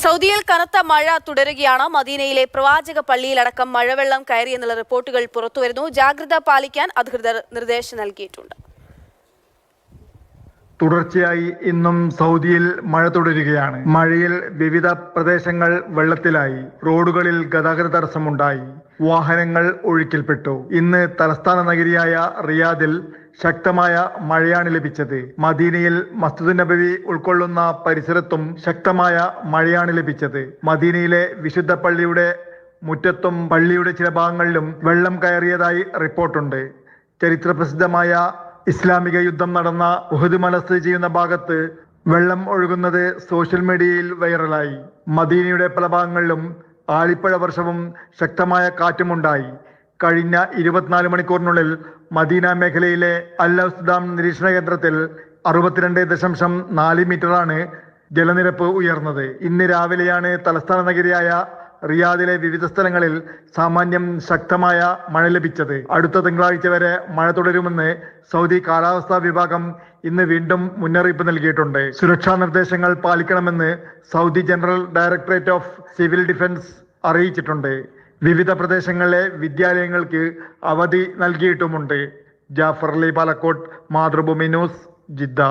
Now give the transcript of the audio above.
സൗദിയിൽ കനത്ത മഴ തുടരുകയാണ്. മദീനയിലെ പ്രവാചക പള്ളിയിലടക്കം മഴവെള്ളം കയറിയെന്നുള്ള റിപ്പോർട്ടുകൾ പുറത്തുവരുന്നു. ജാഗ്രത പാലിക്കാൻ അധികൃതർ നിർദ്ദേശം നൽകിയിട്ടുണ്ട്. തുടർച്ചയായി ഇന്നും സൗദിയിൽ മഴ തുടരുകയാണ്. മഴയിൽ വിവിധ പ്രദേശങ്ങൾ വെള്ളത്തിലായി. റോഡുകളിൽ ഗതാഗത തടസ്സമുണ്ടായി. വാഹനങ്ങൾ ഒഴുക്കിൽപ്പെട്ടു. ഇന്ന് തലസ്ഥാന നഗരിയായ റിയാദിൽ ശക്തമായ മഴയാണ് ലഭിച്ചത്. മദീനയിൽ മസ്ജിദ് നബവി ഉൾക്കൊള്ളുന്ന പരിസരത്തും ശക്തമായ മഴയാണ് ലഭിച്ചത്. മദീനയിലെ വിശുദ്ധ പള്ളിയുടെ മുറ്റത്തും പള്ളിയുടെ ചില ഭാഗങ്ങളിലും വെള്ളം കയറിയതായി റിപ്പോർട്ടുണ്ട്. ചരിത്രപ്രസിദ്ധമായ ഇസ്ലാമിക യുദ്ധം നടന്ന ഉഹദ് മല സ്ഥിതി ചെയ്യുന്ന ഭാഗത്ത് വെള്ളം ഒഴുകുന്നത് സോഷ്യൽ മീഡിയയിൽ വൈറലായി. മദീനയുടെ പല ഭാഗങ്ങളിലും ആലിപ്പഴ വർഷവും ശക്തമായ കാറ്റുമുണ്ടായി. കഴിഞ്ഞ 24 മണിക്കൂറിനുള്ളിൽ മദീന മേഖലയിലെ അൽ-ഔസ്ദാം നിരീക്ഷണ കേന്ദ്രത്തിൽ 62.4 മീറ്ററാണ് ജലനിരപ്പ് ഉയർന്നത്. ഇന്ന് രാവിലെയാണ് തലസ്ഥാന നഗരിയായ റിയാദിലെ വിവിധ സ്ഥലങ്ങളിൽ സാമാന്യം ശക്തമായ മഴ ലഭിച്ചത്. അടുത്ത തിങ്കളാഴ്ച വരെ മഴ തുടരുമെന്ന് സൗദി കാലാവസ്ഥാ വിഭാഗം ഇന്ന് വീണ്ടും മുന്നറിയിപ്പ് നൽകിയിട്ടുണ്ട്. സുരക്ഷാ നിർദ്ദേശങ്ങൾ പാലിക്കണമെന്ന് Saudi General Directorate of Civil Defence അറിയിച്ചിട്ടുണ്ട്. വിവിധ പ്രദേശങ്ങളിലെ വിദ്യാലയങ്ങൾക്ക് അവധി നൽകിയിട്ടുമുണ്ട്. Jafar Ali Palakkot, Mathrubhumi news, Jeddah.